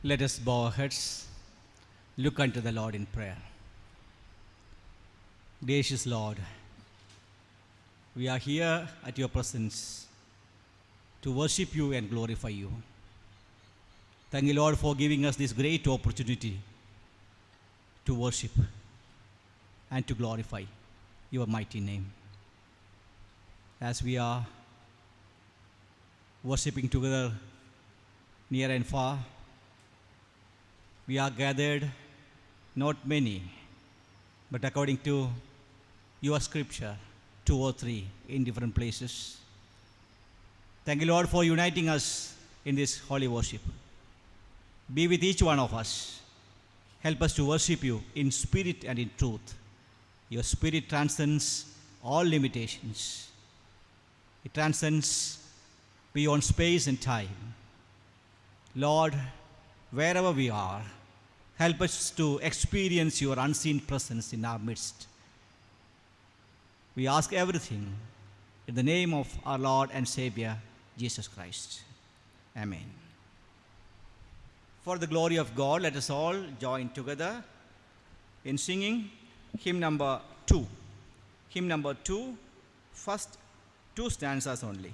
Let us bow our heads, look unto the Lord in prayer. Gracious Lord, we are here at your presence to worship you and glorify you. Thank you, Lord, for giving us this great opportunity to worship and to glorify your mighty name. As we are worshiping together near and far, we are gathered, not many, but according to your scripture, 2 or 3 in different places. Thank you, Lord, for uniting us in this holy worship. Be with each one of us. Help us to worship you in spirit and in truth. Your spirit transcends all limitations. It transcends beyond space and time. Lord, wherever we are, help us to experience your unseen presence in our midst. We ask everything in the name of our Lord and Savior, Jesus Christ. Amen. For the glory of God, let us all join together in singing hymn number 2. Hymn number 2, first 2 stanzas only.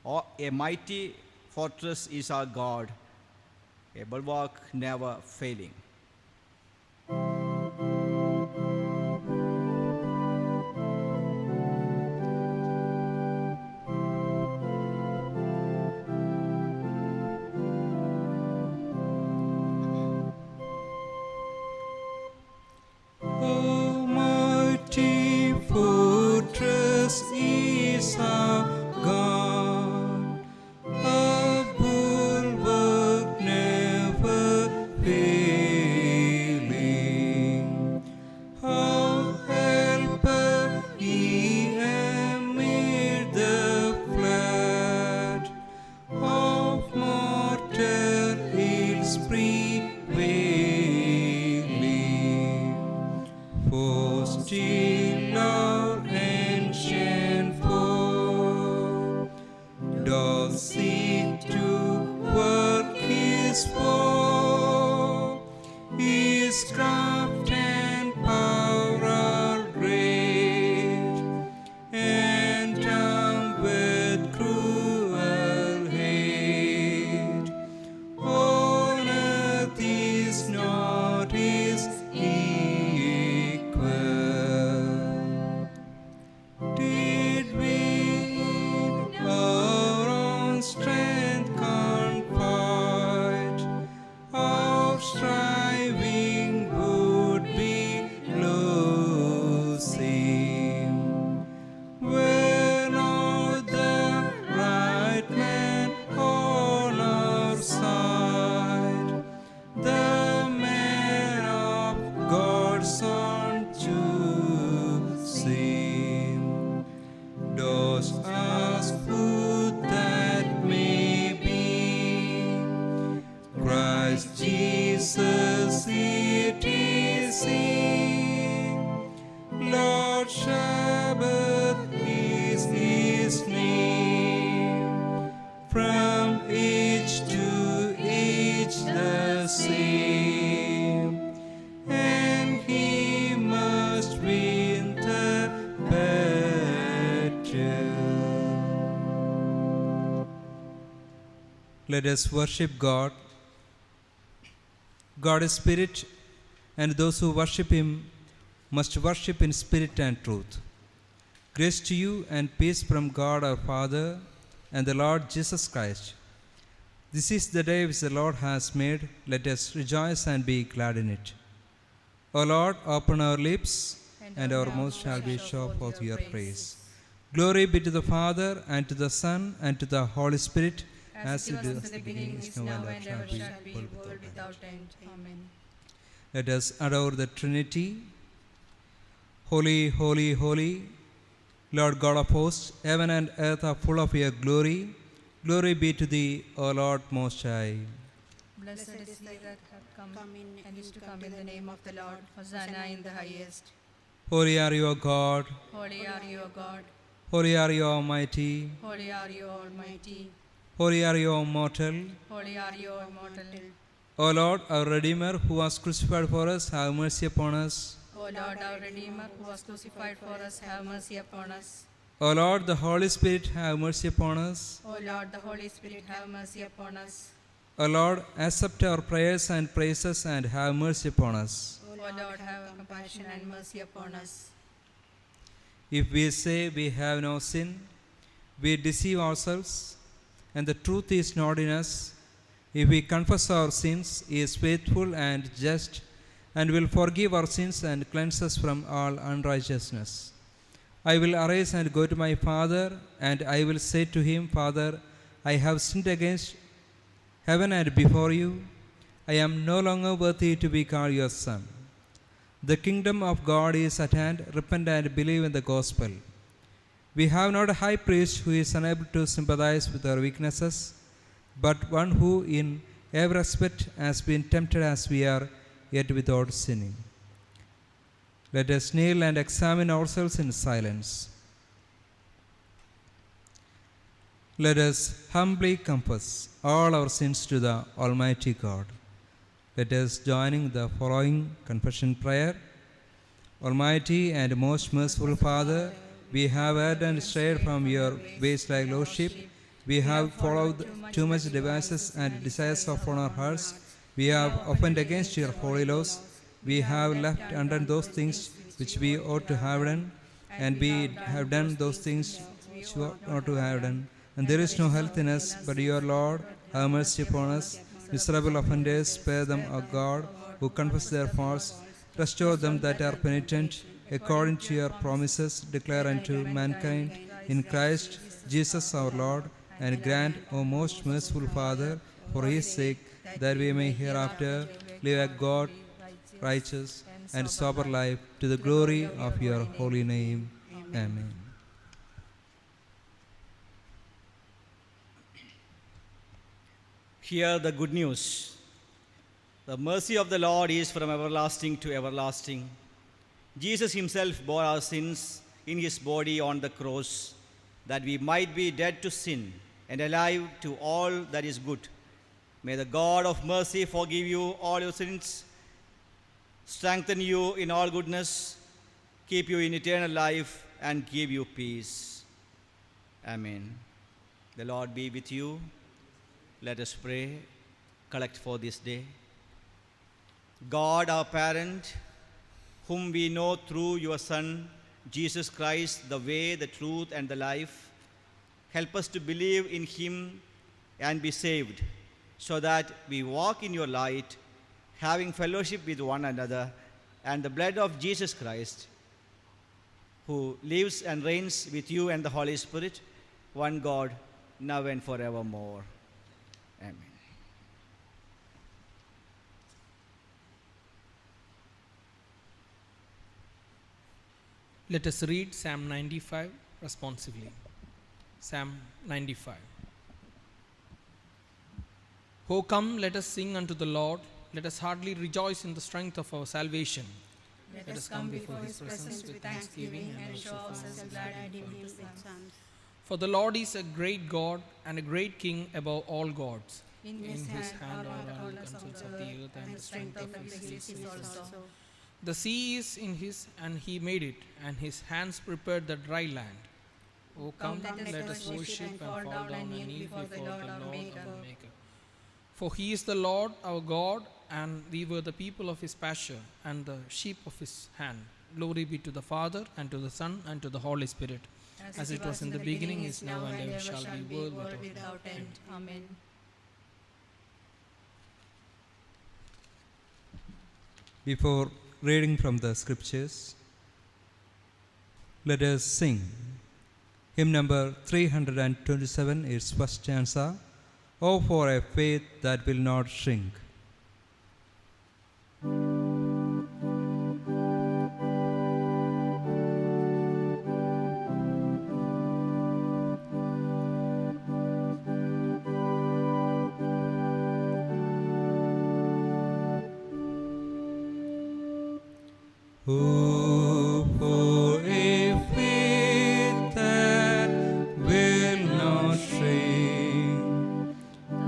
Oh, a mighty fortress is our God, a bulwark never failing. Let us worship God. God is spirit, and those who worship him must worship in spirit and truth. Grace to you and peace from God our Father and the Lord Jesus Christ. This is the day which the Lord has made. Let us rejoice and be glad in it. O Lord, open our lips, and our mouth shall be show forth your praise. Glory be to the Father, and to the Son, and to the Holy Spirit, as it was in the beginning, is now, and ever shall be, world without end. Amen. Let us adore the Trinity. Holy, holy, holy, Lord God of hosts, heaven and earth are full of your glory. Glory be to thee, O Lord Most High. Blessed is he that hath come in and is to come in the name of the Lord. Hosanna in the highest. Holy are you, O God. Holy are you, O God. Holy are you, Almighty. Holy are you, Almighty. Holy are you, Immortal. Holy are you, Immortal. O Lord, our Redeemer, who was crucified for us, have mercy upon us. O Lord, our Redeemer, who was crucified for us, have mercy upon us. O Lord, the Holy Spirit, have mercy upon us. O Lord, the Holy Spirit, have mercy upon us. O Lord, accept our prayers and praises and have mercy upon us. O Lord, have compassion and mercy upon us. If we say we have no sin, we deceive ourselves, and the truth is not in us. If we confess our sins, He is faithful and just, and will forgive our sins and cleanse us from all unrighteousness. I will arise and go to my father, and I will say to him, Father, I have sinned against heaven and before you. I am no longer worthy to be called your son. The kingdom of God is at hand. Repent and believe in the gospel. We have not a high priest who is unable to sympathize with our weaknesses, but one who in every respect has been tempted as we are, yet without sinning. Let us kneel and examine ourselves in silence. Let us humbly confess all our sins to the Almighty God. Let us join in the following confession prayer. Almighty and most merciful Father, we have erred and strayed from your ways like lost sheep. We have followed too much devices and desires of our hearts. We have offended against your holy laws. We have left undone those things which we ought to have done, and we have done those things which we ought not to have done. And there is no health in us, but your Lord, have mercy upon us. Miserable offenders, spare them, O God, who confess their faults. Restore them that are penitent, according to your promises. Declare unto mankind in Christ Jesus our Lord, and grant, O most merciful Father, for his sake, that we may hereafter live a God, righteous, and sober life, to the glory of your holy name. Amen. Hear the good news. The mercy of the Lord is from everlasting to everlasting. Jesus himself bore our sins in his body on the cross, that we might be dead to sin and alive to all that is good. May the God of mercy forgive you all your sins, strengthen you in all goodness, keep you in eternal life, and give you peace. Amen. The Lord be with you. Let us pray, collect for this day. God, our parent, whom we know through your Son, Jesus Christ, the way, the truth, and the life, help us to believe in him and be saved, so that we walk in your light, having fellowship with one another, and the blood of Jesus Christ, who lives and reigns with you and the Holy Spirit, one God, now and forevermore. Amen. Let us read Psalm 95 responsively. Psalm 95. Oh, come, let us sing unto the Lord. Let us heartily rejoice in the strength of our salvation. Let us come before his presence with thanksgiving and show ourselves glad and him with psalms. For the Lord is a great God and a great King above all gods. In his his hand hand are are all the the corners counsels of the earth, and the strength of the hills is also. The sea is in his, and he made it, and his hands prepared the dry land. O come, let us worship and fall down and kneel before the Lord our Maker. For he is the Lord our God, and we were the people of his pasture, and the sheep of his hand. Glory be to the Father, and to the Son, and to the Holy Spirit, as it was in the beginning, is now, and ever shall be, world without end. Amen. Before reading from the scriptures, let us sing. Hymn number 327, its first stanza. Oh, for a faith that will not shrink. Oh, for a faith that will not shrink,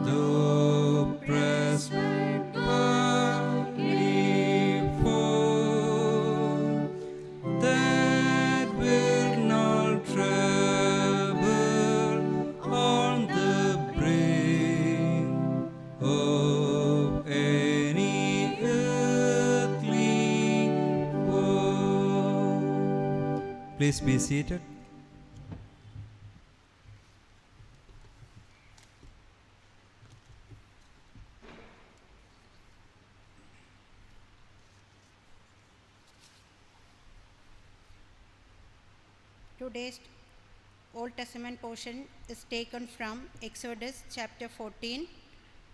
though pressed by Please be seated. Today's Old Testament portion is taken from Exodus chapter 14,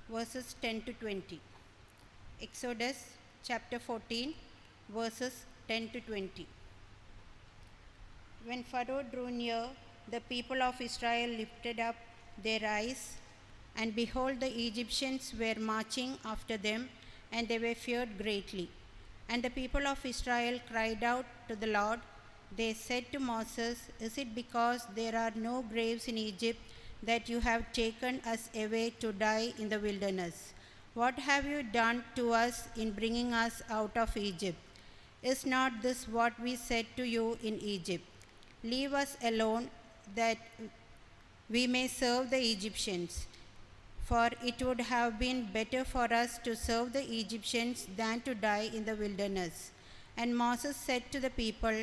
verses 10 to 20. Exodus chapter 14, verses 10 to 20. When Pharaoh drew near, the people of Israel lifted up their eyes, and behold, the Egyptians were marching after them, and they were feared greatly. And the people of Israel cried out to the Lord. They said to Moses, "Is it because there are no graves in Egypt that you have taken us away to die in the wilderness? What have you done to us in bringing us out of Egypt? Is not this what we said to you in Egypt? Leave us alone that we may serve the Egyptians. For it would have been better for us to serve the Egyptians than to die in the wilderness." And Moses said to the people,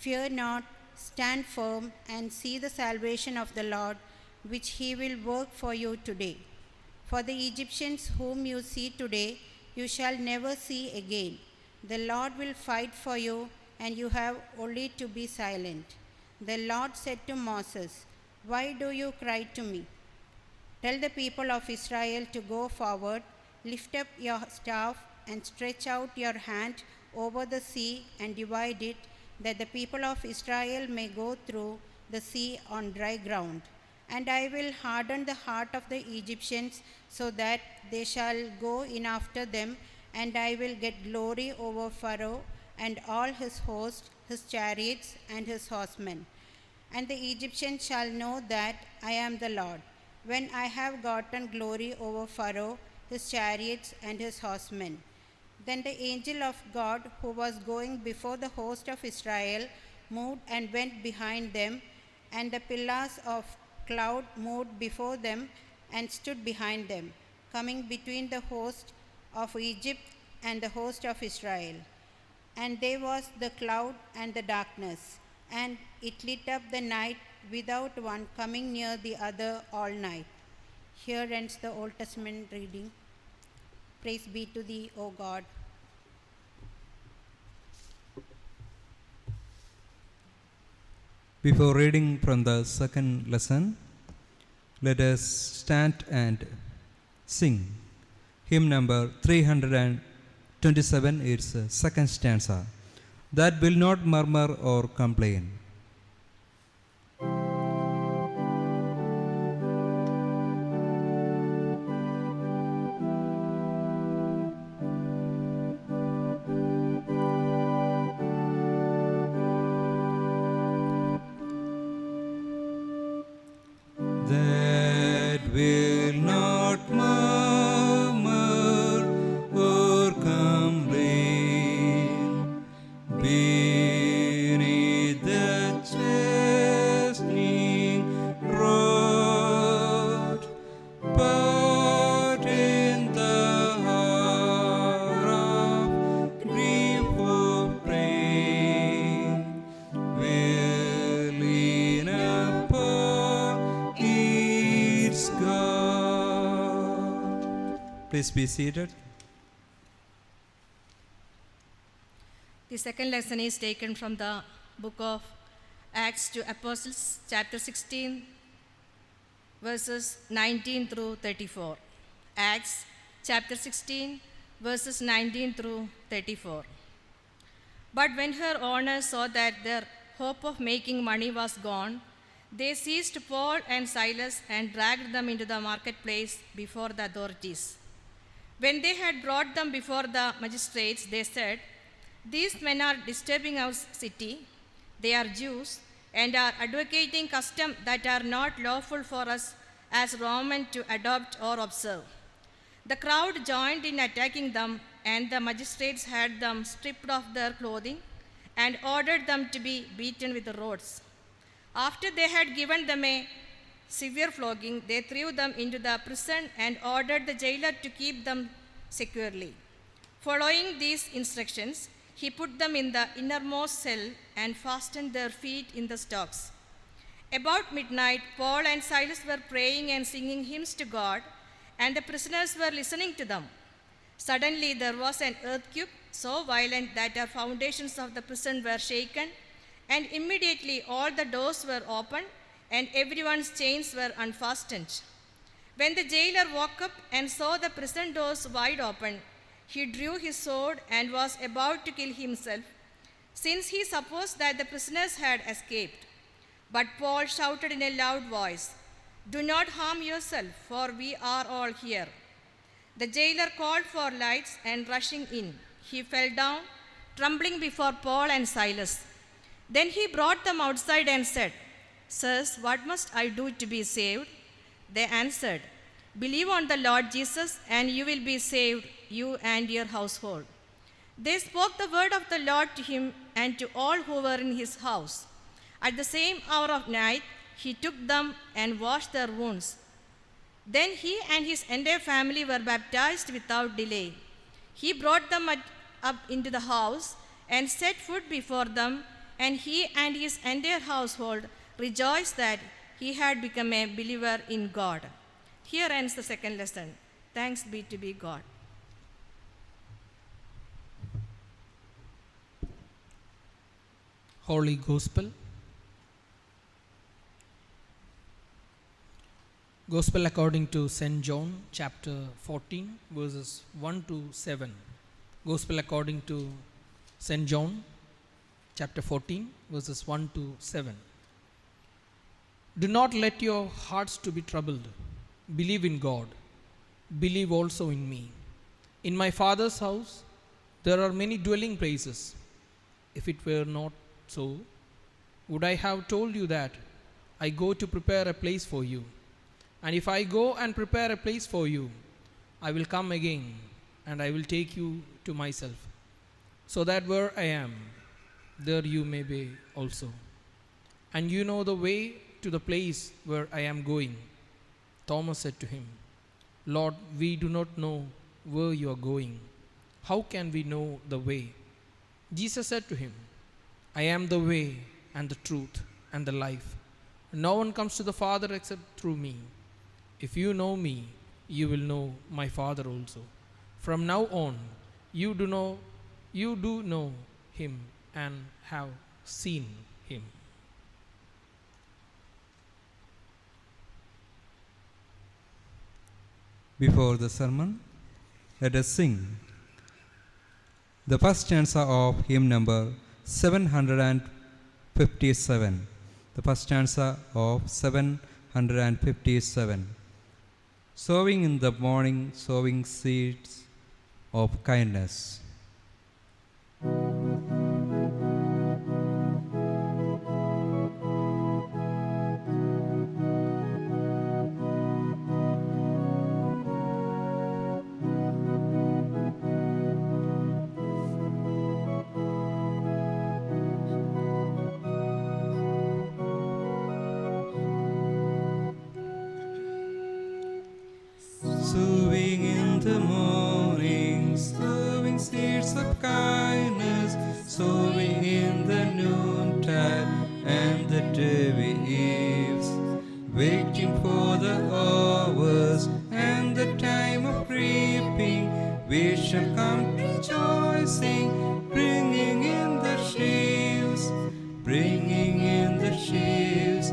"Fear not, stand firm and see the salvation of the Lord, which he will work for you today. For the Egyptians whom you see today, you shall never see again. The Lord will fight for you, and you have only to be silent." The Lord said to Moses, "Why do you cry to me? Tell the people of Israel to go forward, lift up your staff and stretch out your hand over the sea and divide it, that the people of Israel may go through the sea on dry ground. And I will harden the heart of the Egyptians so that they shall go in after them, and I will get glory over Pharaoh and all his host, his chariots and his horsemen. And the Egyptians shall know that I am the Lord, when I have gotten glory over Pharaoh, his chariots and his horsemen." Then the angel of God, who was going before the host of Israel, moved and went behind them, and the pillars of cloud moved before them and stood behind them, coming between the host of Egypt and the host of Israel. And there was the cloud and the darkness, and it lit up the night without one coming near the other all night. Here ends the Old Testament reading. Praise be to thee, O God. Before reading from the second lesson, let us stand and sing. Hymn number 327, its second stanza. That will not murmur or complain. That will not murmur or complain beneath the chastening rod, but in the hour of grief or pain will lean upon its God. Please be seated. The second lesson is taken from the book of Acts to Apostles, chapter 16, verses 19 through 34. Acts chapter 16, verses 19 through 34. But when her owners saw that their hope of making money was gone, they seized Paul and Silas and dragged them into the marketplace before the authorities. When they had brought them before the magistrates, they said, "These men are disturbing our city. They are Jews and are advocating customs that are not lawful for us as Romans to adopt or observe." The crowd joined in attacking them, and the magistrates had them stripped of their clothing and ordered them to be beaten with rods. After they had given them a severe flogging, they threw them into the prison and ordered the jailer to keep them securely. Following these instructions, he put them in the innermost cell and fastened their feet in the stocks. About midnight, Paul and Silas were praying and singing hymns to God, and the prisoners were listening to them. Suddenly there was an earthquake so violent that the foundations of the prison were shaken, and immediately all the doors were opened and everyone's chains were unfastened. When the jailer woke up and saw the prison doors wide open, he drew his sword and was about to kill himself, since he supposed that the prisoners had escaped. But Paul shouted in a loud voice, "Do not harm yourself, for we are all here." The jailer called for lights, and rushing in, he fell down, trembling before Paul and Silas. Then he brought them outside and said, "Sirs, what must I do to be saved?" They answered, "Believe on the Lord Jesus, and you will be saved, you and your household." They spoke the word of the Lord to him and to all who were in his house. At the same hour of night, he took them and washed their wounds. Then he and his entire family were baptized without delay. He brought them up into the house and set food before them, and he and his entire household rejoiced that he had become a believer in God. Here ends the second lesson. Thanks be to God. Holy Gospel. Gospel according to St. John, chapter 14, verses 1 to 7. Gospel according to St. John, chapter 14, verses 1 to 7. Do not let your hearts to be troubled. Believe in God. Believe also in me. In my Father's house there are many dwelling places. If it were not so, would I have told you that I go to prepare a place for you? And if I go and prepare a place for you, I will come again, and I will take you to myself, so that where I am, there you may be also. And you know the way to the place where I am going. Thomas said to him, Lord, we do not know where you are going. How can we know the way? Jesus said to him, I am the way and the truth and the life. No one comes to the Father except through me. If you know me, you will know my Father also. From now on, you do know him and have seen him. Before the sermon, let us sing the first stanza of hymn number 757. The first stanza of 757. Sowing in the morning, sowing seeds of kindness. Sowing in the morning, sowing seeds of kindness, sowing in the noontide and the dewy eves, waiting for the hours and the time of reaping, we shall come rejoicing, bringing in the sheaves, bringing in the sheaves,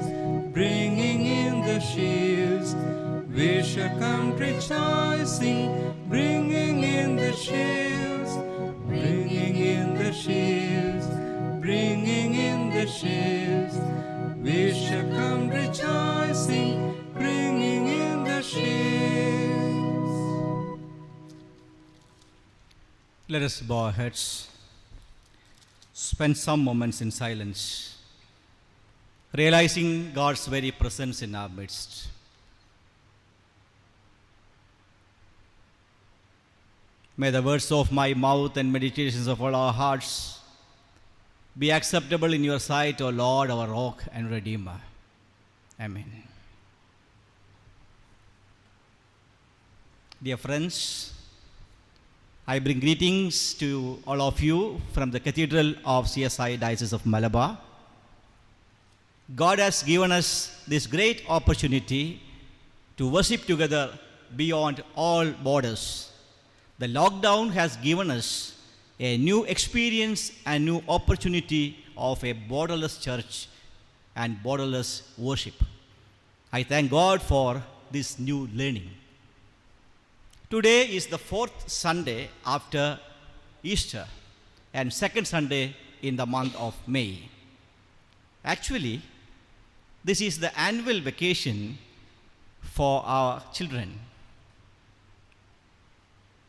bringing in the sheaves. We shall come rejoicing, bringing in the sheaves, bringing in the sheaves, bringing in the sheaves. We shall come rejoicing, bringing in the sheaves. Let us bow our heads, spend some moments in silence, realizing God's very presence in our midst. May the words of my mouth and meditations of all our hearts be acceptable in your sight, O Lord, our rock and redeemer. Amen. Dear friends, I bring greetings to all of you from the Cathedral of CSI Diocese of Malabar. God has given us this great opportunity to worship together beyond all borders. The lockdown has given us a new experience and new opportunity of a borderless church and borderless worship. I thank God for this new learning. Today is the fourth Sunday after Easter and second Sunday in the month of May. Actually, this is the annual vacation for our children,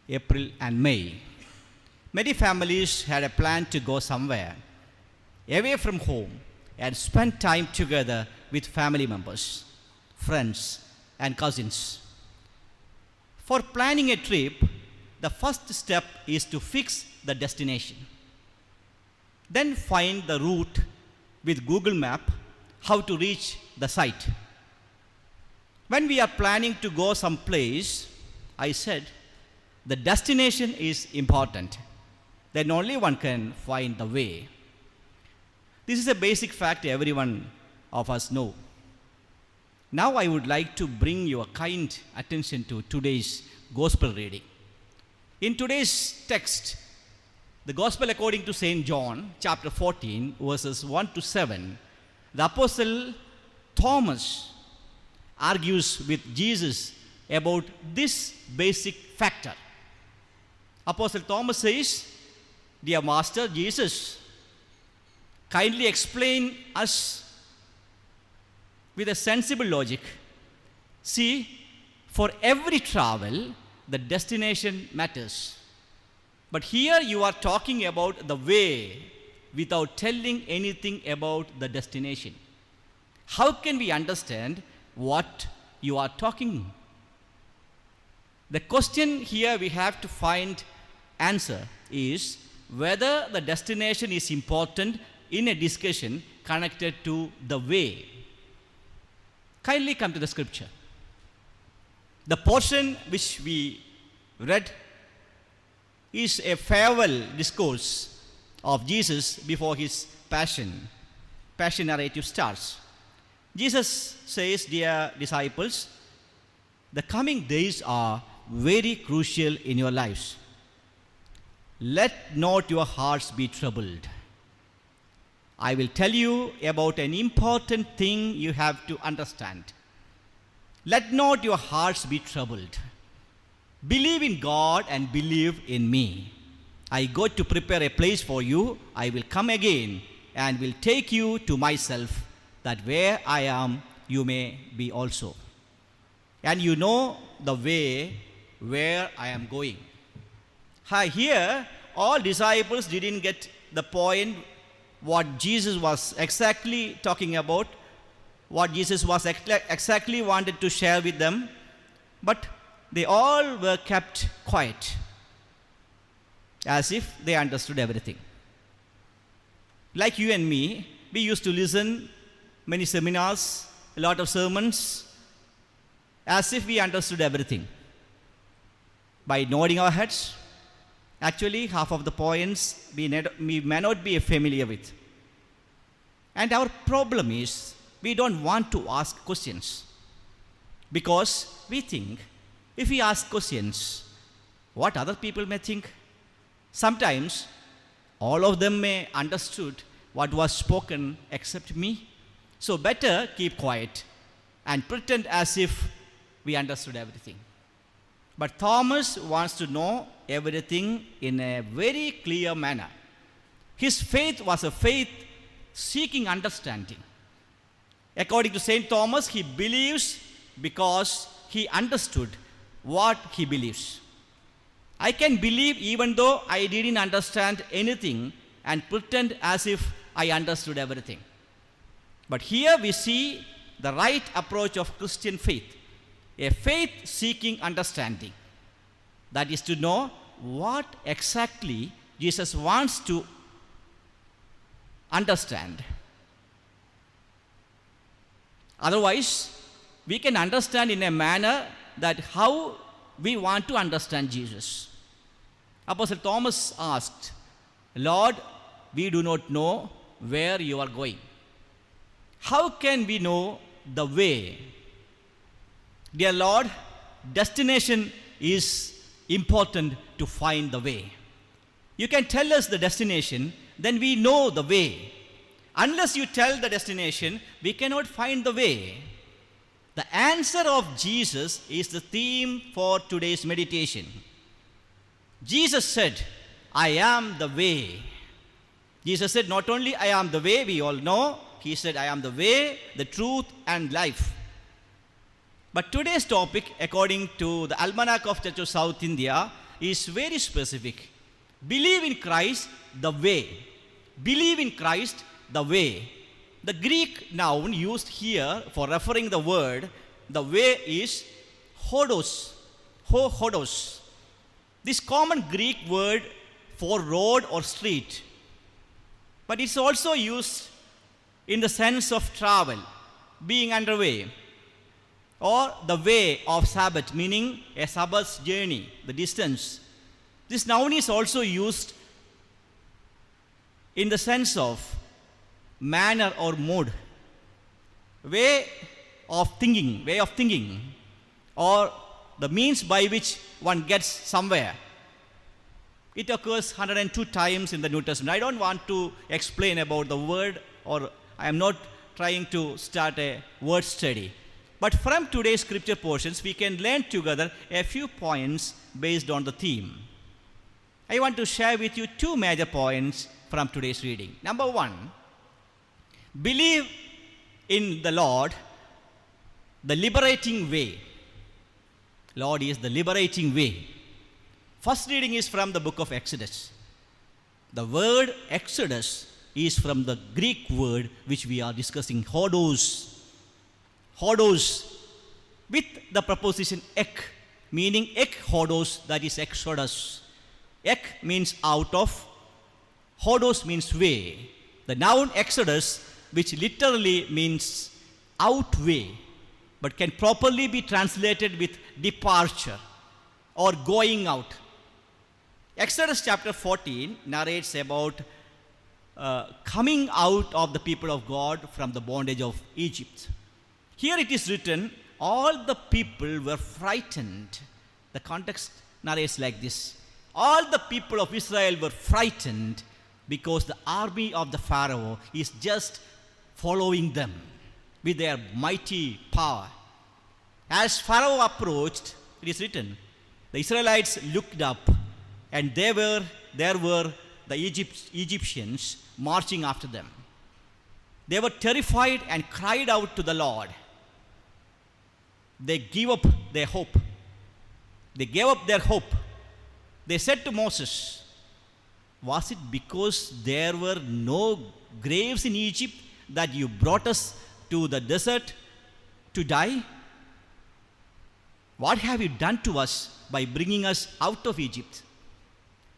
April and May. Many families had a plan to go somewhere away from home and spend time together with family members, friends, and cousins. For planning a trip, the first step is to fix the destination. Then find the route with Google Map, how to reach the site. When we are planning to go someplace, I said, the destination is important. Then only one can find the way. This is a basic fact every one of us know. Now I would like to bring your kind attention to today's gospel reading. In today's text, the gospel according to St. John, chapter 14, verses 1 to 7, the apostle Thomas argues with Jesus about this basic factor. Apostle Thomas says, "Dear Master Jesus, kindly explain us with a sensible logic. See, for every travel, the destination matters. But here you are talking about the way without telling anything about the destination. How can we understand what you are talking?" The question here we have to find answer is whether the destination is important in a discussion connected to the way. Kindly come to the scripture. The portion which we read is a farewell discourse of Jesus before his passion. Passion narrative starts. Jesus says, "Dear disciples, the coming days are very crucial in your lives. Let not your hearts be troubled. I will tell you about an important thing you have to understand. Let not your hearts be troubled. Believe in God and believe in me. I go to prepare a place for you. I will come again and will take you to myself, that where I am, you may be also. And you know the way where I am going." Here, all disciples didn't get the point what Jesus was exactly talking about, what Jesus was exactly wanted to share with them, but they all were kept quiet, as if they understood everything. Like you and me, we used to listen many seminars, a lot of sermons, as if we understood everything. By nodding our heads, actually half of the points we may not be familiar with. And our problem is we don't want to ask questions because we think if we ask questions, what other people may think. Sometimes all of them may understood what was spoken except me. So better keep quiet and pretend as if we understood everything. But Thomas wants to know everything in a very clear manner. His faith was a faith seeking understanding. According to St. Thomas, he believes because he understood what he believes. I can believe even though I didn't understand anything and pretend as if I understood everything. But here we see the right approach of Christian faith, a faith seeking understanding. That is to know what exactly Jesus wants to understand. Otherwise, we can understand in a manner that how we want to understand Jesus. Apostle Thomas asked, Lord, we do not know where you are going. How can we know the way? Dear Lord, destination is important to find the way. You can tell us the destination, then we know the way. Unless you tell the destination, we cannot find the way. The answer of Jesus is the theme for today's meditation. Jesus said, I am the way. Jesus said, not only I am the way, we all know, he said, I am the way, the truth, and life. But today's topic, according to the Almanac of Church of South India, is very specific. Believe in Christ, the way. Believe in Christ, the way. The Greek noun used here for referring the word, the way, is hodos. Hodos. This common Greek word for road or street. But it's also used in the sense of travel, being underway, or the way of Sabbath, meaning a Sabbath's journey, the distance. This noun is also used in the sense of manner or mode, way of thinking, or the means by which one gets somewhere. It occurs 102 times in the New Testament. I don't want to explain about the word, or I am not trying to start a word study. But from today's scripture portions, we can learn together a few points based on the theme. I want to share with you two major points from today's reading. Number one, believe in the Lord, the liberating way. Lord is the liberating way. First reading is from the book of Exodus. The word Exodus is from the Greek word which we are discussing, hodos. Hodos, with the preposition ek, meaning ek hodos, that is exodus. Ek means out of, hodos means way. The noun exodus, which literally means out way, but can properly be translated with departure or going out. Exodus chapter 14 narrates about coming out of the people of God from the bondage of Egypt. Here it is written, all the people were frightened. The context narrates like this. All the people of Israel were frightened because the army of the Pharaoh is just following them with their mighty power. As Pharaoh approached, it is written, the Israelites looked up, and there were the Egyptians marching after them. They were terrified and cried out to the Lord. They gave up their hope. They gave up their hope. They said to Moses, was it because there were no graves in Egypt that you brought us to the desert to die? What have you done to us by bringing us out of Egypt?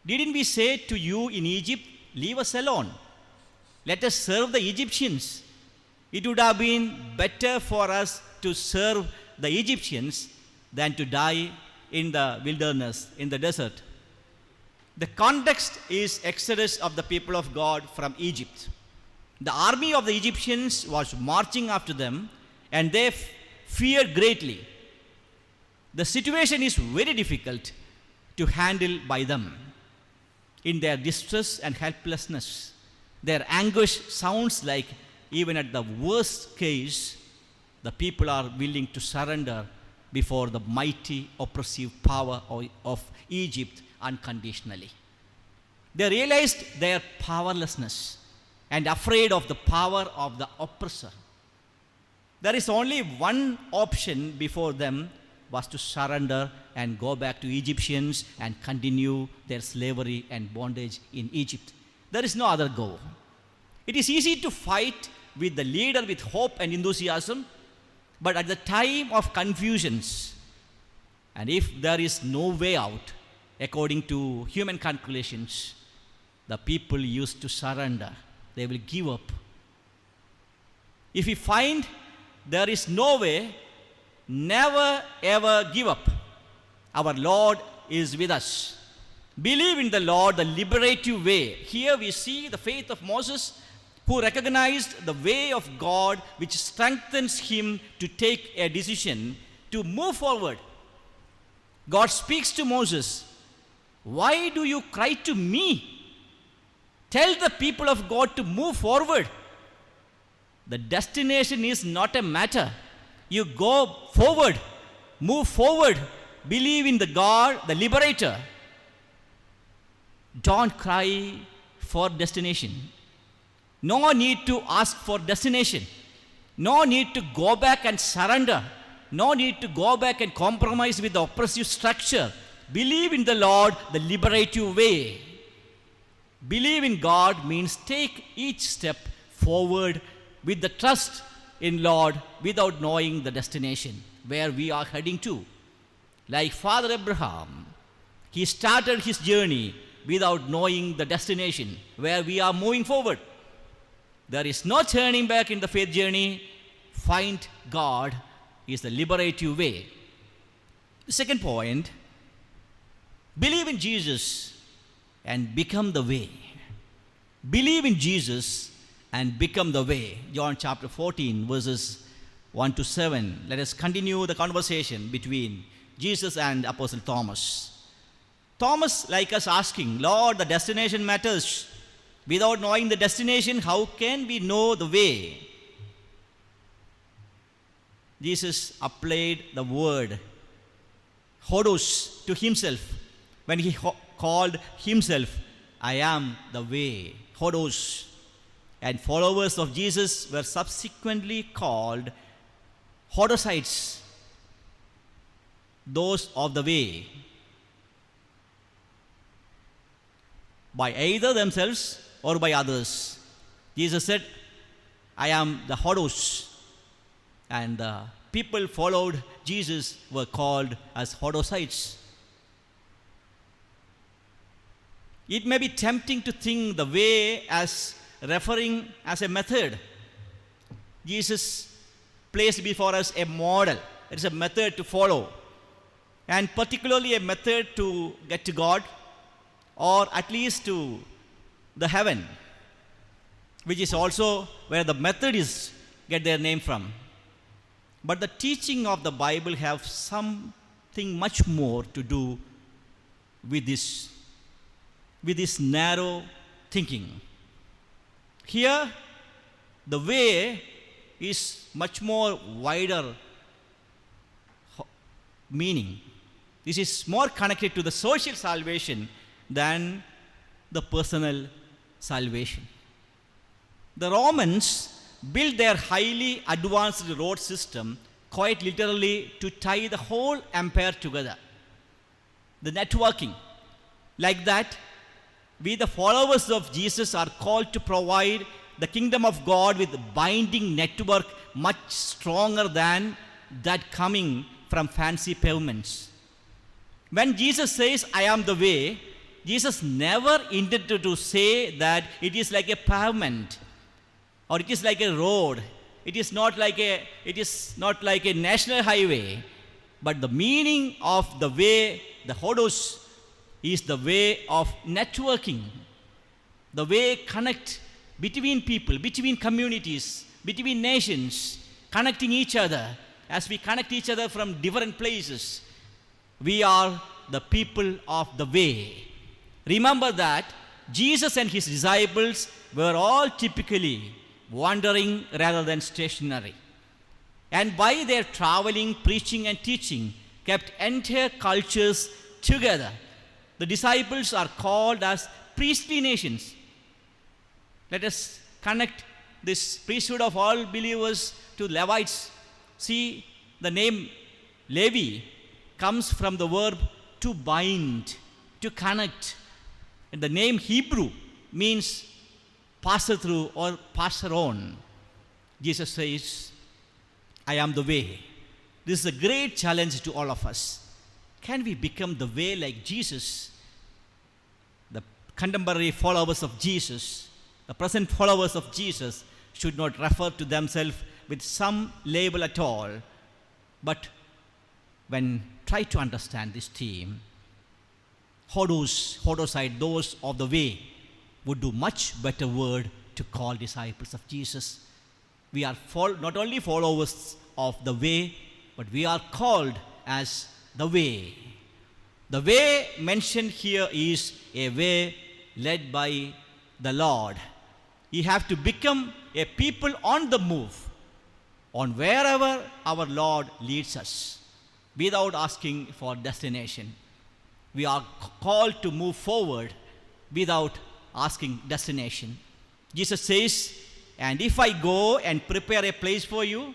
Didn't we say to you in Egypt, leave us alone? Let us serve the Egyptians. It would have been better for us to serve the Egyptians than to die in the wilderness, in the desert. The context is exodus of the people of God from Egypt. The army of the Egyptians was marching after them, and they feared greatly. The situation is very difficult to handle by them. In their distress and helplessness, their anguish sounds like, even at the worst case, the people are willing to surrender before the mighty oppressive power of Egypt unconditionally. They realized their powerlessness and afraid of the power of the oppressor. There is only one option before them, was to surrender and go back to Egyptians and continue their slavery and bondage in Egypt. There is no other go. It is easy to fight with the leader with hope and enthusiasm, but at the time of confusions, and if there is no way out, according to human calculations, the people used to surrender. They will give up. If we find there is no way, never ever give up. Our Lord is with us. Believe in the Lord, the liberative way. Here we see the faith of Moses, who recognized the way of God, which strengthens him to take a decision to move forward. God speaks to Moses, "Why do you cry to me? Tell the people of God to move forward. The destination is not a matter. You go forward, move forward, believe in the God, the liberator. Don't cry for destination. No need to ask for destination. No need to go back and surrender. No need to go back and compromise with the oppressive structure. Believe in the Lord, the liberative way." Believe in God means take each step forward with the trust in Lord without knowing the destination, where we are heading to. Like Father Abraham, he started his journey without knowing the destination, where we are moving forward. There is no turning back in the faith journey. Find God is the liberative way. The second point, believe in Jesus and become the way. Believe in Jesus and become the way. John chapter 14, verses 1 to 7. Let us continue the conversation between Jesus and Apostle Thomas. Thomas, like us, asking, "Lord, the destination matters. Without knowing the destination, how can we know the way?" Jesus applied the word hodos to himself when he called himself, "I am the way." Hodos. And followers of Jesus were subsequently called hodosites, those of the way, by either themselves or by others. Jesus said, "I am the hodos." And the people followed Jesus were called as hodosites. It may be tempting to think the way as referring as a method. Jesus placed before us a model. It is a method to follow, and particularly a method to get to God, or at least to the heaven, which is also where the Methodists get their name from. But the teaching of the Bible have something much more to do with this narrow thinking. Here, the way is much more wider meaning. This is more connected to the social salvation than the personal salvation. The Romans built their highly advanced road system quite literally to tie the whole empire together. The networking. Like that, we, the followers of Jesus, are called to provide the kingdom of God with binding network much stronger than that coming from fancy pavements. When Jesus says, "I am the way," Jesus never intended to say that it is like a pavement or it is like a road. It is not like a national highway. But the meaning of the way, the hodos, is the way of networking. The way connect between people, between communities, between nations, connecting each other. As we connect each other from different places, we are the people of the way. Remember that Jesus and his disciples were all typically wandering rather than stationary. And by their traveling, preaching, and teaching, kept entire cultures together. The disciples are called as priestly nations. Let us connect this priesthood of all believers to Levites. See, the name Levi comes from the verb to bind, to connect. And the name Hebrew means passer through or passer on. Jesus says, "I am the way." This is a great challenge to all of us. Can we become the way like Jesus? The contemporary followers of Jesus, the present followers of Jesus, should not refer to themselves with some label at all. But when try to understand this theme, hodosite, those of the way, would do much better word to call disciples of Jesus. We are not only followers of the way, but we are called as the way. The way mentioned here is a way led by the Lord. You have to become a people on the move, on wherever our Lord leads us, without asking for destination. We are called to move forward without asking destination. Jesus says, and if I go and prepare a place for you,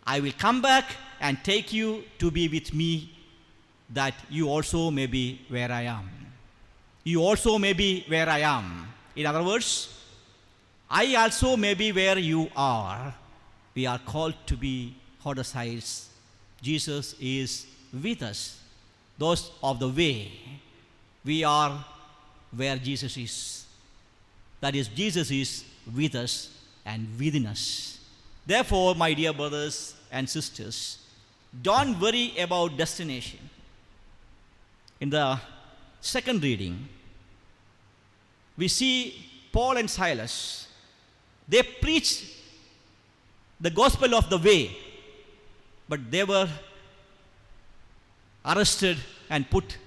I will come back and take you to be with me, that you also may be where I am. You also may be where I am. In other words, I also may be where you are. We are called to be Hodosites. Jesus is with us. Those of the way, we are where Jesus is. That is, Jesus is with us and within us. Therefore, my dear brothers and sisters, don't worry about destination. In the second reading, we see Paul and Silas. They preached the gospel of the way, but they were arrested and put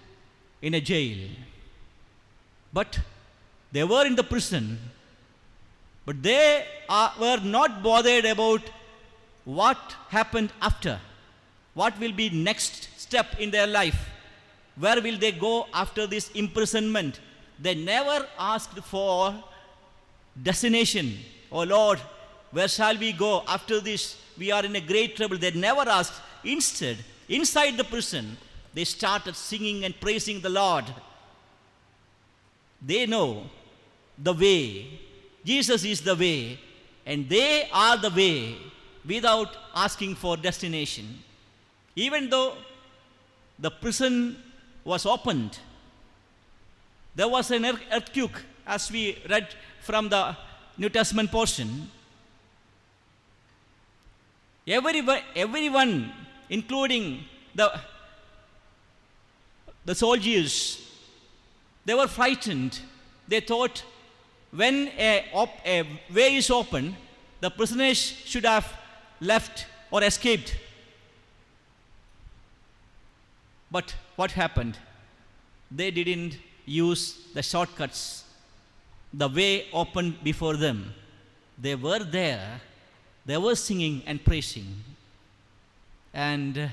in a jail. But they were in the prison, but they were not bothered about what happened after. What will be next step in their life? Where will they go after this imprisonment? They never asked for destination. Oh Lord, where shall we go after this? We are in a great trouble. They never asked. Instead, inside the prison, they started singing and praising the Lord. They know the way. Jesus is the way, and they are the way without asking for destination. Even though the prison was opened, there was an earthquake, as we read from the New Testament portion. Everyone, including the soldiers, they were frightened. They thought when a way is open, the prisoners should have left or escaped. But what happened? They didn't use the shortcuts. The way opened before them. They were there. They were singing and praising. And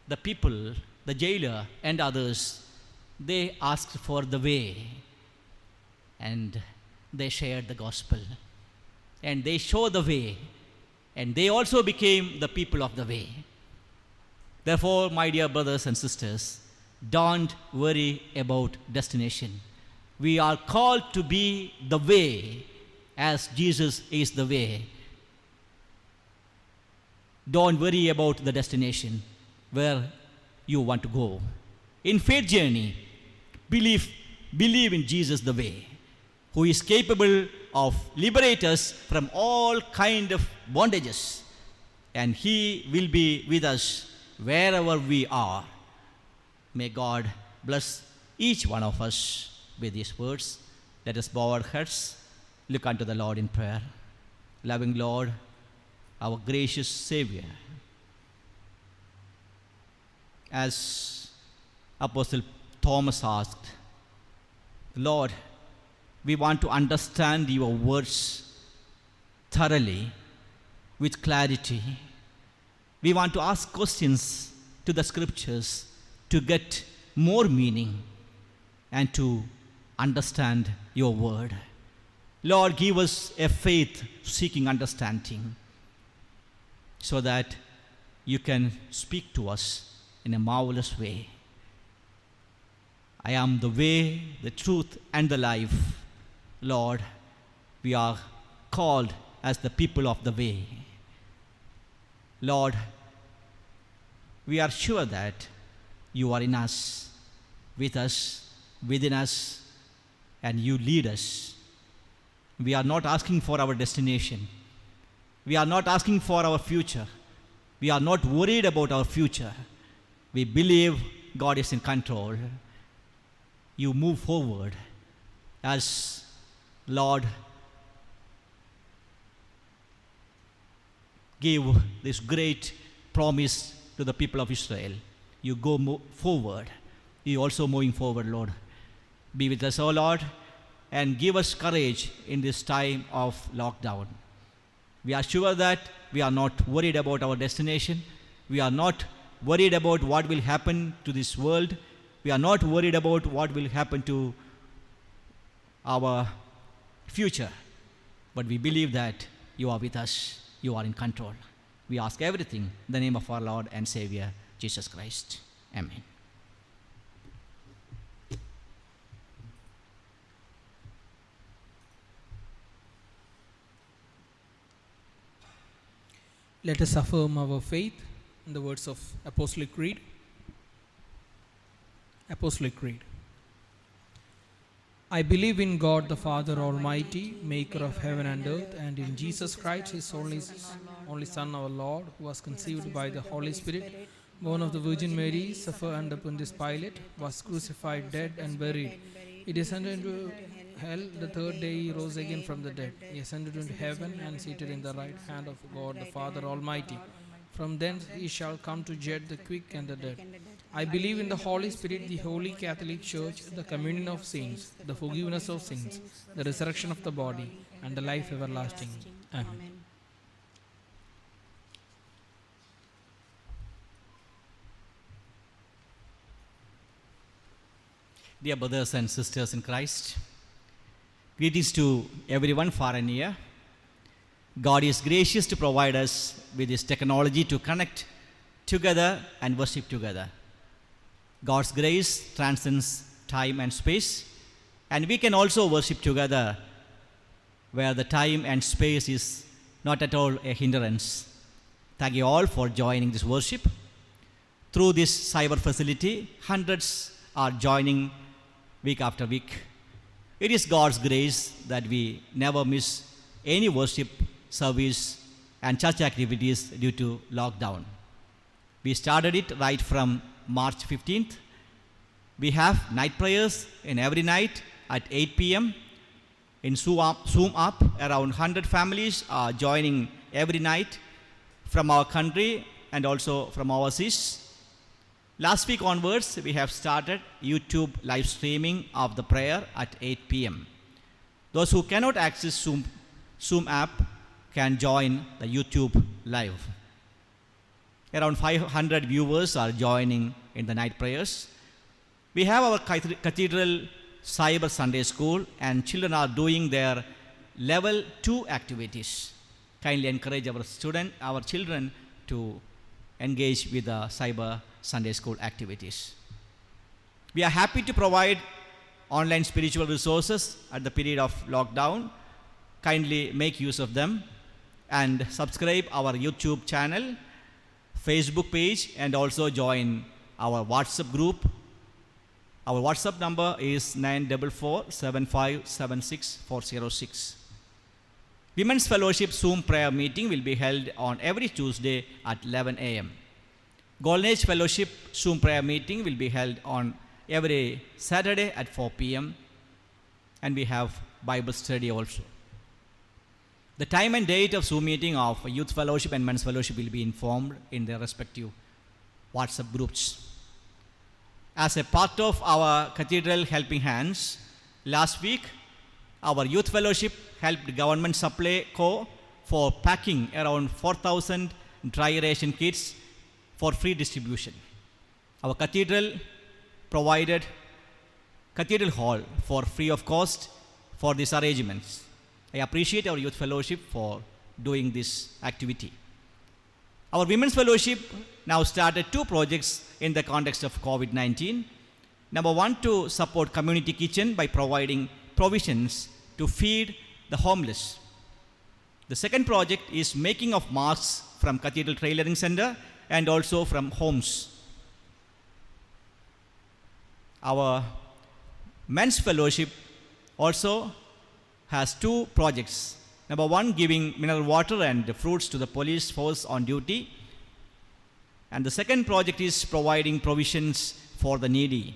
the people, the jailer and others, they asked for the way. And they shared the gospel. And they showed the way. And they also became the people of the way. Therefore, my dear brothers and sisters, don't worry about destination. We are called to be the way as Jesus is the way. Don't worry about the destination, where you want to go. In faith journey, believe in Jesus the way, who is capable of liberate us from all kind of bondages, and He will be with us wherever we are. May God bless each one of us with these words. Let us bow our heads, look unto the Lord in prayer. Loving Lord, our gracious Savior, as Apostle Thomas asked, Lord, we want to understand your words thoroughly, with clarity. We want to ask questions to the scriptures to get more meaning and to understand your word. Lord, give us a faith seeking understanding so that you can speak to us in a marvelous way. I am the way, the truth, and the life. Lord, we are called as the people of the way. Lord, we are sure that you are in us, with us, within us, and you lead us. We are not asking for our destination. We are not asking for our future. We are not worried about our future. We believe God is in control. you move forward as Lord gave this great promise to the people of Israel. You go forward. You also moving forward, Lord. Be with us, O Lord, and give us courage in this time of lockdown. We are sure that we are not worried about our destination. We are not worried about what will happen to this world. We are not worried about what will happen to our future. But we believe that you are with us. You are in control. We ask everything in the name of our Lord and Savior, Jesus Christ. Amen. Let us affirm our faith in the words of Apostolic Creed. Apostolic Creed. I believe in God the Father Almighty, maker of heaven and earth, and in Jesus Christ, his only Son, our Lord, who was conceived by the Holy Spirit, born of the Virgin Mary, suffered under Pontius Pilate, was crucified, dead, and buried. He descended into hell. The third day he rose again from the dead. He ascended into heaven and seated in the right hand of God the Father Almighty. From thence he shall come to judge the quick and the dead. I believe in the Holy Spirit, the Holy Catholic Church, the communion of saints, the forgiveness of sins, the resurrection of the body, and the life everlasting. Amen. Dear brothers and sisters in Christ, greetings to everyone far and near. God is gracious to provide us with this technology to connect together and worship together. God's grace transcends time and space, and we can also worship together where the time and space is not at all a hindrance. Thank you all for joining this worship. Through this cyber facility, hundreds are joining week after week. It is God's grace that we never miss any worship, service, and church activities due to lockdown. We started it right from March 15th. We have night prayers in every night at 8 p.m. In Zoom Up, around 100 families are joining every night from our country and also from overseas. Last week onwards, we have started YouTube live streaming of the prayer at 8 p.m. Those who cannot access Zoom app can join the YouTube live. Around 500 viewers are joining in the night prayers. We have our Cathedral Cyber Sunday School, and children are doing their level 2 activities. Kindly encourage our children to engage with the Cyber Sunday School activities. We are happy to provide online spiritual resources at the period of lockdown. Kindly make use of them and subscribe our YouTube channel, Facebook page, and also join our WhatsApp group. Our WhatsApp number is 944-7576-406. Women's Fellowship Zoom prayer meeting will be held on every Tuesday at 11 a.m. Golden Age Fellowship Zoom prayer meeting will be held on every Saturday at 4 p.m. And we have Bible study also. The time and date of Zoom meeting of Youth Fellowship and Men's Fellowship will be informed in their respective WhatsApp groups. As a part of our Cathedral Helping Hands, last week our Youth Fellowship helped Government Supply Co. for packing around 4,000 dry ration kits for free distribution. Our Cathedral provided Cathedral Hall for free of cost for these arrangements. I appreciate our Youth Fellowship for doing this activity. Our Women's Fellowship now started 2 projects in the context of COVID-19. Number 1, to support community kitchen by providing provisions to feed the homeless. The second project is making of masks from Cathedral Tailoring Center and also from homes. Our Men's Fellowship also has 2 projects. Number 1, giving mineral water and fruits to the police force on duty. And the second project is providing provisions for the needy.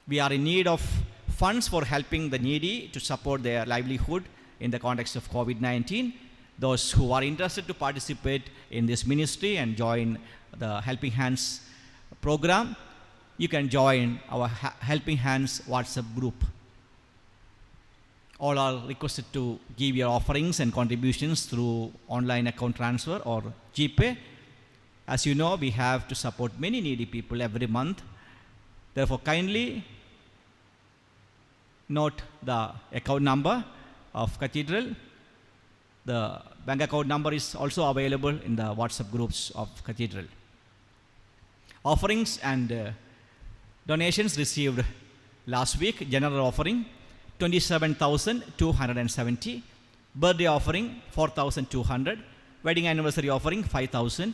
We are in need of funds for helping the needy to support their livelihood in the context of COVID-19. Those who are interested to participate in this ministry and join the Helping Hands program, you can join our Helping Hands WhatsApp group. All are requested to give your offerings and contributions through online account transfer or GPay. As you know, we have to support many needy people every month. Therefore, kindly note the account number of Cathedral. The bank account number is also available in the WhatsApp groups of Cathedral. Offerings and donations received last week: general offering 27,270, birthday offering 4,200, wedding anniversary offering 5,000,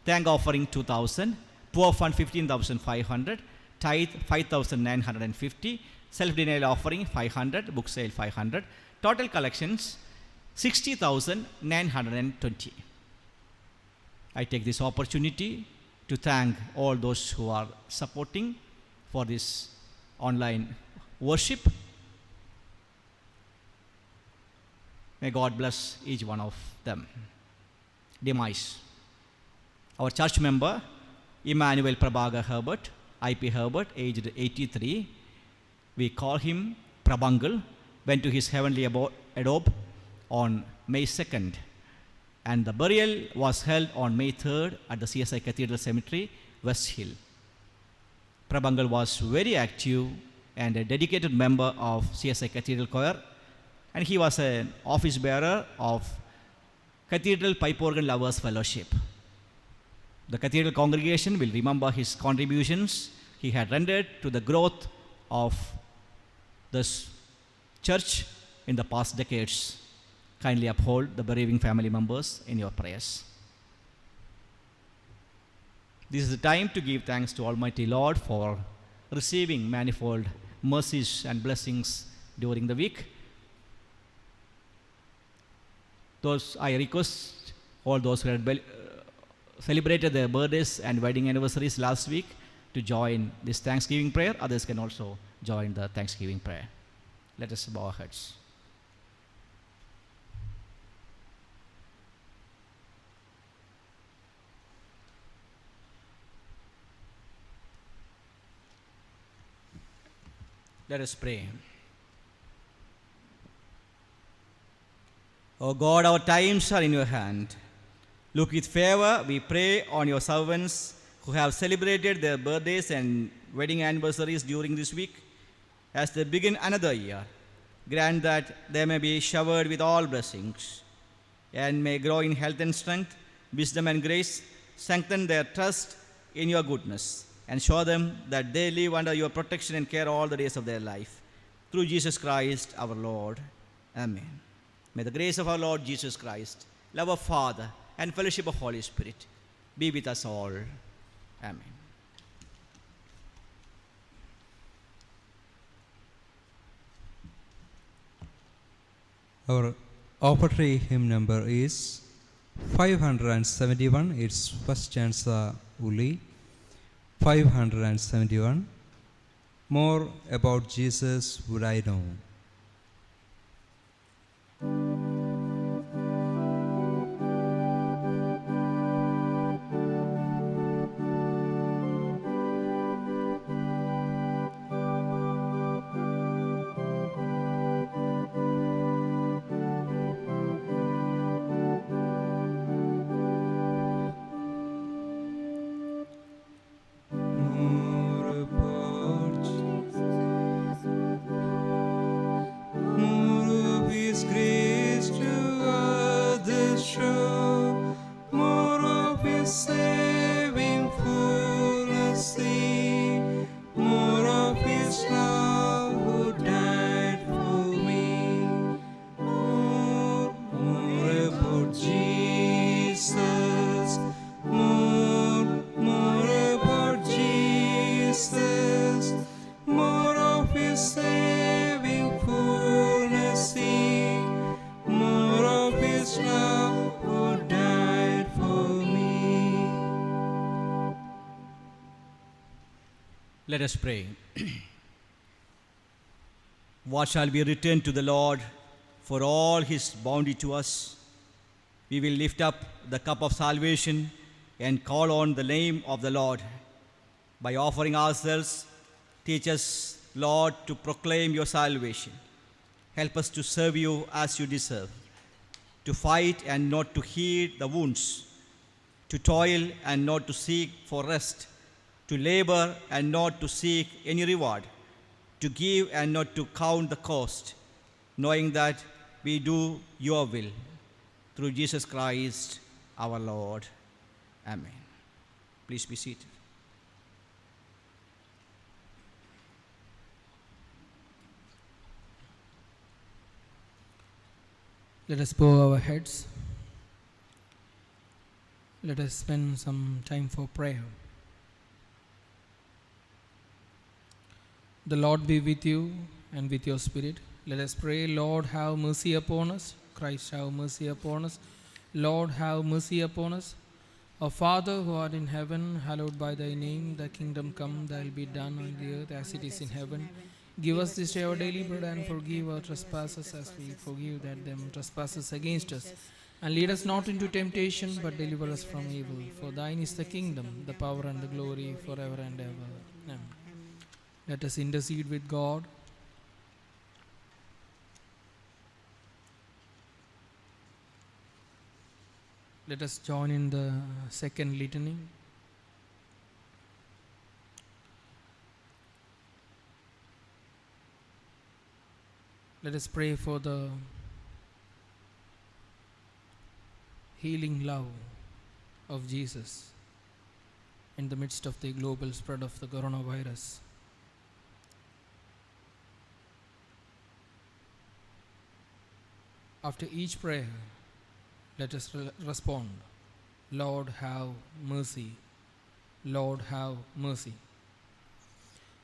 thank offering 2,000, poor fund 15,500, tithe 5,950, self-denial offering 500, book sale 500, total collections 60,920. I take this opportunity to thank all those who are supporting for this online worship. May God bless each one of them. Demise. Our church member, Emmanuel Prabhagar Herbert, IP Herbert, aged 83. We call him Prabhangal, went to his heavenly abode on May 2nd. And the burial was held on May 3rd at the CSI Cathedral Cemetery, West Hill. Prabhangal was very active and a dedicated member of CSI Cathedral Choir, and he was an office bearer of Cathedral Pipe Organ Lovers Fellowship. The Cathedral congregation will remember his contributions he had rendered to the growth of this church in the past decades. Kindly uphold the bereaving family members in your prayers. This is the time to give thanks to Almighty Lord for receiving manifold mercies and blessings during the week. I request all those who had celebrated their birthdays and wedding anniversaries last week to join this Thanksgiving prayer. Others can also join the Thanksgiving prayer. Let us bow our heads. Let us pray. O God, our times are in your hand. Look with favor, we pray, on your servants who have celebrated their birthdays and wedding anniversaries during this week. As they begin another year, grant that they may be showered with all blessings and may grow in health and strength, wisdom and grace. Strengthen their trust in your goodness and show them that they live under your protection and care all the days of their life. Through Jesus Christ our Lord. Amen. May the grace of our Lord Jesus Christ, love of Father, and fellowship of Holy Spirit be with us all. Amen. Our offertory hymn number is 571. It's first stanza only. 571. More about Jesus would I know. Let us pray. What shall we return to the Lord for all his bounty to us? We will lift up the cup of salvation and call on the name of the Lord. By offering ourselves, teach us, Lord, to proclaim your salvation. Help us to serve you as you deserve, to fight and not to heed the wounds, to toil and not to seek for rest, to labor and not to seek any reward, to give and not to count the cost, knowing that we do your will. Through Jesus Christ our Lord. Amen. Please be seated. Let us bow our heads. Let us spend some time for prayer. The Lord be with you and with your spirit. Let us pray. Lord, have mercy upon us. Christ, have mercy upon us. Lord, have mercy upon us. Our Father who art in heaven, hallowed by thy name. Thy kingdom come, thy will be done on the earth as it is in heaven. Give us this day our daily bread, and forgive our trespasses as we forgive them trespasses against us. And lead us not into temptation, but deliver us from evil. For thine is the kingdom, the power, and the glory, forever and ever. Amen. Let us intercede with God. Let us join in the second litany. Let us pray for the healing love of Jesus in the midst of the global spread of the coronavirus. After each prayer, let us respond, Lord, have mercy. Lord, have mercy.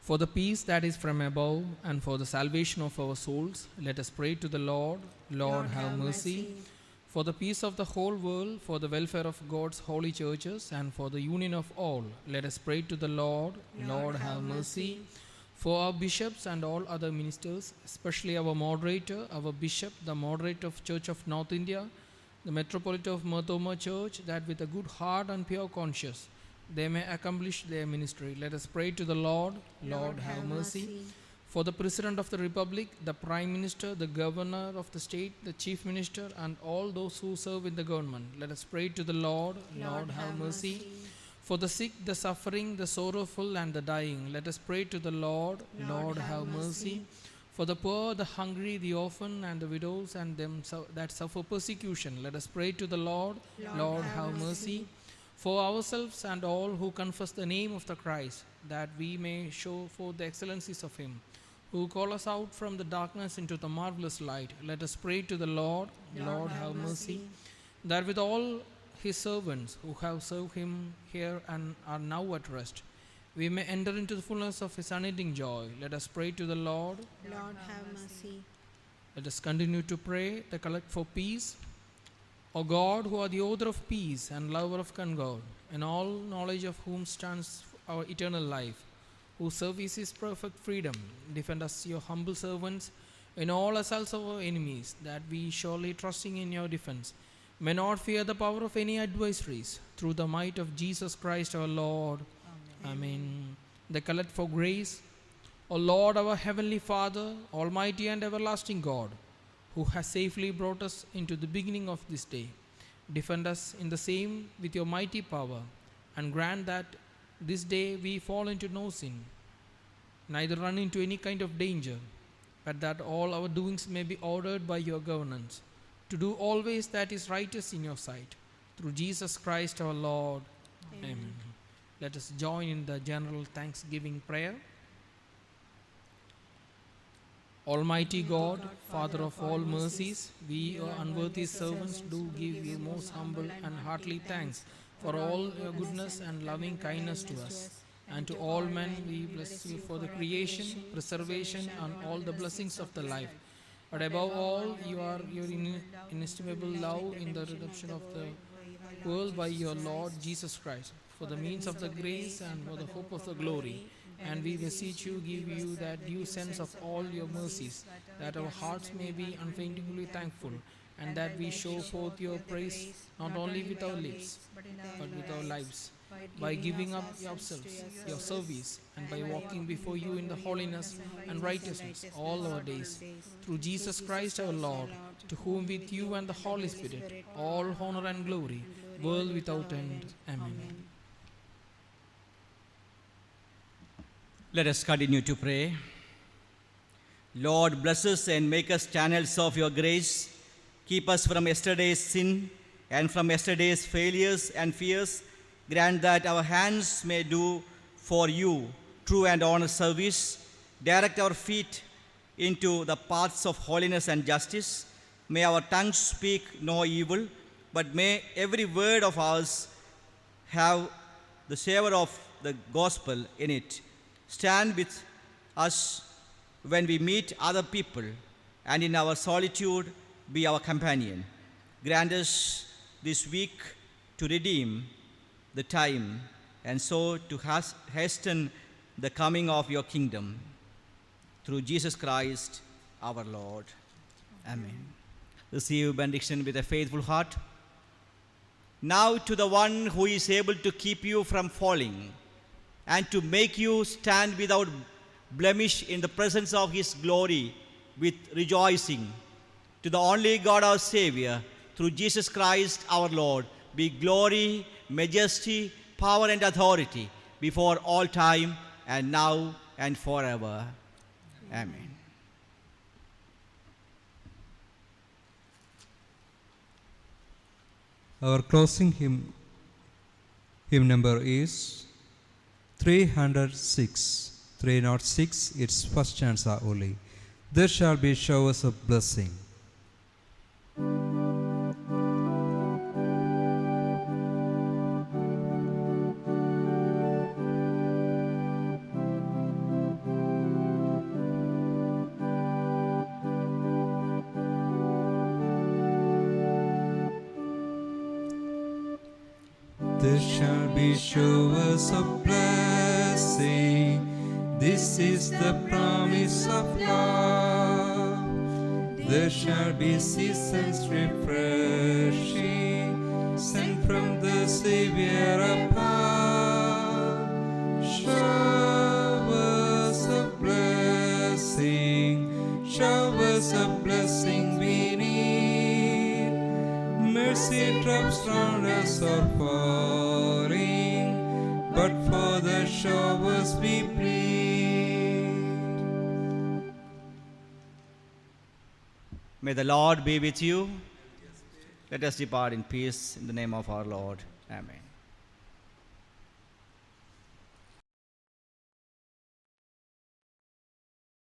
For the peace that is from above and for the salvation of our souls, let us pray to the Lord. Lord, have mercy. For the peace of the whole world, for the welfare of God's holy churches, and for the union of all, let us pray to the Lord. Lord, have mercy. For our bishops and all other ministers, especially our moderator, our bishop, the moderator of Church of North India, the Metropolitan of Marthoma Church, that with a good heart and pure conscience they may accomplish their ministry. Let us pray to the Lord. Lord, have mercy. For the President of the Republic, the Prime Minister, the Governor of the State, the Chief Minister, and all those who serve in the government, let us pray to the Lord. Lord, have mercy. For the sick, the suffering, the sorrowful, and the dying, let us pray to the Lord. Lord, have mercy. For the poor, the hungry, the orphan, and the widows, and them that suffer persecution, let us pray to the Lord. Lord, have mercy. For ourselves and all who confess the name of the Christ, that we may show forth the excellencies of him, who call us out from the darkness into the marvelous light, let us pray to the Lord. Lord, have mercy. That with all his servants who have served him here and are now at rest, we may enter into the fullness of his unending joy. Let us pray to the Lord. Lord, have mercy. Let us continue to pray, to collect for peace. O God, who are the author of peace and lover of concord, in all knowledge of whom stands our eternal life, whose service is perfect freedom, defend us, your humble servants, in all assaults of our enemies, that we, surely trusting in your defense, may not fear the power of any adversaries, through the might of Jesus Christ our Lord. Amen. The collect for grace. O Lord, our heavenly Father, almighty and everlasting God, who has safely brought us into the beginning of this day, defend us in the same with your mighty power, and grant that this day we fall into no sin, neither run into any kind of danger, but that all our doings may be ordered by your governance, to do always that is righteous in your sight, through Jesus Christ our Lord. Amen. Let us join in the general thanksgiving prayer. Almighty God, Father of all mercies, we, your unworthy servants, do give you most humble and heartily thanks for all your goodness and loving kindness to us. And to all men we bless you for the creation, preservation, and all the blessings of the life. But above all, you are your inestimable love in the redemption of the world by your Lord Jesus Christ, for the means of the grace and for the hope of the glory. And we beseech you, give you that due sense of all your mercies, that our hearts may be unfaintingly thankful, and that we show forth your praise not only with our lips, but with our lives, by giving up yourselves, your service, and by walking before you in the holiness and righteousness all our days. Through Jesus Christ our Lord, to whom with you and the Holy Spirit all honor and glory, world without end. Amen. Let us continue to pray. Lord, bless us and make us channels of your grace. Keep us from yesterday's sin and from yesterday's failures and fears. Grant that our hands may do for you true and honest service. Direct our feet into the paths of holiness and justice. May our tongues speak no evil, but may every word of ours have the savor of the gospel in it. Stand with us when we meet other people, and in our solitude be our companion. Grant us this week to redeem the time and so to hasten the coming of your kingdom. Through Jesus Christ our Lord. Amen. Receive benediction with a faithful heart. Now to the one who is able to keep you from falling and to make you stand without blemish in the presence of his glory with rejoicing, to the only God our Savior, through Jesus Christ our Lord, be glory, majesty, power and authority before all time and now and forever. Amen. Our closing hymn number is 306. 306, its first stanza only. There shall be showers of blessing. There shall be showers of blessing. This is the promise of love. There shall be seasons refreshing, sent from the Savior above. Showers of blessing we need. Mercy drops round us are falling, but for the showers we plead. May the Lord be with you. Let us depart in peace in the name of our Lord. Amen.